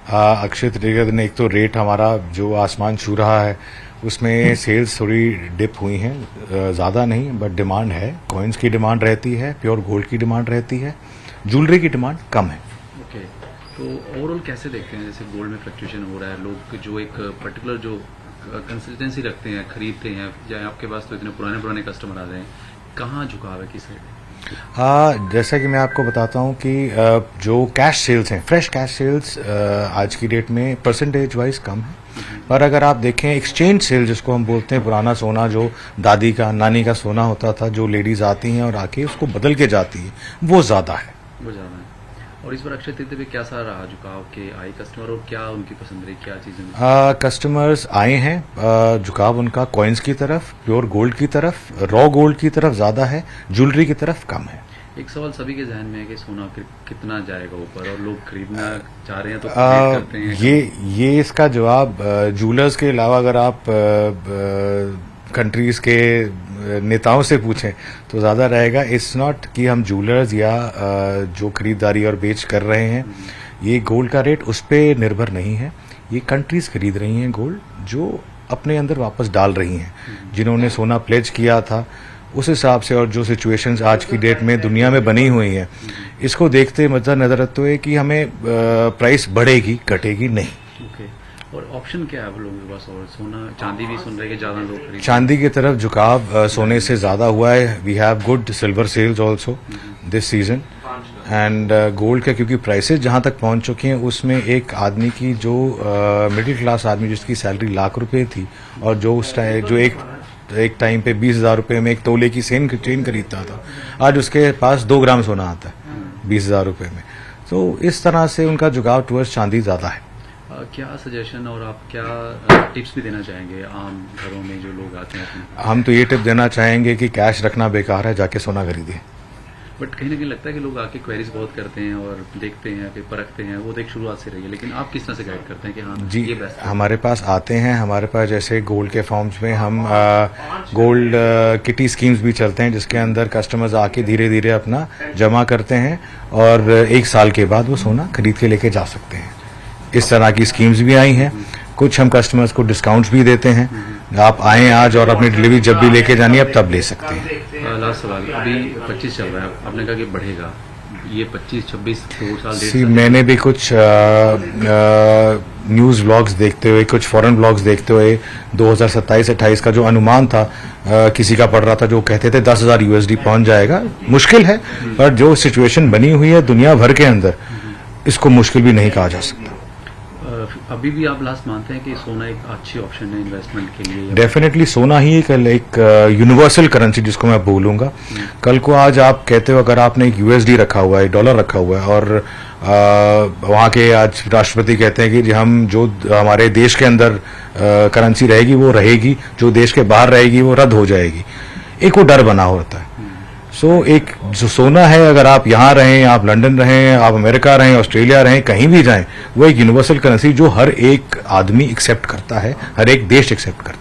अक्षय तृतीया के दिन एक तो रेट हमारा जो आसमान छू रहा है उसमें सेल्स थोड़ी डिप हुई हैं, ज़्यादा नहीं बट डिमांड है। कॉइन्स की डिमांड रहती है, प्योर गोल्ड की डिमांड रहती है, ज्वेलरी की डिमांड कम है। ओके, तो ओवरऑल कैसे देखते हैं, जैसे गोल्ड में फ्लक्चुएशन हो रहा है, लोग जो एक पर्टिकुलर जो कंसिस्टेंसी रखते हैं, खरीदते हैं, या आपके पास तो इतने पुराने पुराने कस्टमर आ रहे हैं, कहाँ झुकाव है, किस साइड? जैसा कि मैं आपको बताता हूं कि जो कैश सेल्स हैं, फ्रेश कैश सेल्स आज की डेट में परसेंटेज वाइज कम है, पर अगर आप देखें एक्सचेंज सेल जिसको हम बोलते हैं, पुराना सोना जो दादी का नानी का सोना होता था, जो लेडीज आती हैं और आके उसको बदल के जाती है, वो ज़्यादा है। वो ज़्यादा है। और इस बार अक्षय तृतीया पे क्या सा रहा झुकाव के आए कस्टमर, और क्या उनकी पसंद रही, क्या चीज़ें? कस्टमर्स आए हैं, झुकाव उनका कॉइन्स की तरफ, प्योर गोल्ड की तरफ, रॉ गोल्ड की तरफ ज़्यादा है, ज्वेलरी की तरफ कम है। एक सवाल सभी के जहन में है कि सोना कितना जाएगा ऊपर, और लोग खरीदना चाह रहे हैं तो खरीद करते हैं। ये इसका जवाब जूलर्स के अलावा अगर आप कंट्रीज के नेताओं से पूछें तो ज़्यादा रहेगा। इट्स नॉट कि हम जूलर्स या जो खरीदारी और बेच कर रहे हैं, ये गोल्ड का रेट उस पर निर्भर नहीं है। ये कंट्रीज खरीद रही हैं गोल्ड, जो अपने अंदर वापस डाल रही हैं, जिन्होंने सोना प्लेज किया था उस हिसाब से, और जो सिचुएशंस आज की डेट में दुनिया में बनी हुई हैं, इसको देखते नजर रखते हुए कि हमें प्राइस बढ़ेगी घटेगी नहीं। ओके, और ऑप्शन क्या है लोगों के पास? और सोना चांदी भी सुन रहे हैं कि ज़्यादा लोग खरीद, चांदी की तरफ झुकाव सोने से ज़्यादा हुआ है। We have good silver sales also this season, and gold के क्योंकि प्राइसेस जहाँ तक पहुँच चुके हैं, उसमें एक आदमी की जो मिडिल क्लास आदमी जिसकी सैलरी ₹1,00,000 थी, और जो उस टाइम जो एक टाइम पे 20,000 रुपये में एक तोले की चेन खरीदता था, आज उसके पास 2 ग्राम सोना आता है 20,000 रुपये में। तो इस तरह से उनका झुकाव टुवर्ड्स चांदी ज़्यादा है। क्या सजेशन और आप क्या टिप्स भी देना चाहेंगे आम घरों में जो लोग आते हैं? हम तो ये टिप देना चाहेंगे कि कैश रखना बेकार है, जाके सोना खरीदिए। बट कहीं ना कहीं लगता है कि लोग आके क्वेरीज बहुत करते हैं और देखते हैं, कि परखते हैं, वो तो एक शुरुआत से रही है, लेकिन आप किस तरह से गाइड करते हैं कि हाँ जी, ये बेस्ट है? हमारे पास आते हैं, हमारे पास जैसे गोल्ड के फॉर्म्स में हम गोल्ड किटी स्कीम्स भी चलते हैं, जिसके अंदर कस्टमर्स आके धीरे धीरे अपना जमा करते हैं और 1 साल के बाद वो सोना खरीद के लेके जा सकते हैं। इस तरह की स्कीम्स भी आई हैं। कुछ हम कस्टमर्स को डिस्काउंट्स भी देते हैं। आप आएँ आज और अपनी डिलीवरी जब भी लेके जानी है अब तब ले सकते हैं। लास्ट सवाल, अभी 25 चल रहा है, आपने कहा कि बढ़ेगा, ये 25, 26, 2 साल, 1.5 साल? मैंने भी कुछ न्यूज़ व्लॉग्स देखते हुए, कुछ फॉरेन व्लॉग्स देखते हुए 2027-28 का जो अनुमान था, किसी का पड़ रहा था जो कहते थे $10,000 पहुंच जाएगा। मुश्किल है, पर जो सिचुएशन बनी हुई है दुनिया भर के अंदर, इसको मुश्किल भी नहीं कहा जा सकता। अभी भी आप लास्ट मानते हैं कि सोना एक अच्छी ऑप्शन है इन्वेस्टमेंट के लिए? डेफिनेटली सोना ही एक यूनिवर्सल करेंसी जिसको मैं बोलूँगा। कल को आज आप कहते हो, अगर आपने एक USD रखा हुआ है, डॉलर रखा हुआ है, और वहाँ के आज राष्ट्रपति कहते हैं कि हम जो हमारे देश के अंदर करेंसी रहेगी वो रहेगी, जो देश के बाहर रहेगी वो रद्द हो जाएगी, एक वो डर बना होता है। सो एक जो सोना है, अगर आप यहाँ रहें, आप लंदन रहें, आप अमेरिका रहें, ऑस्ट्रेलिया रहें, कहीं भी जाएं, वो एक यूनिवर्सल करेंसी जो हर एक आदमी एक्सेप्ट करता है, हर एक देश एक्सेप्ट करता है।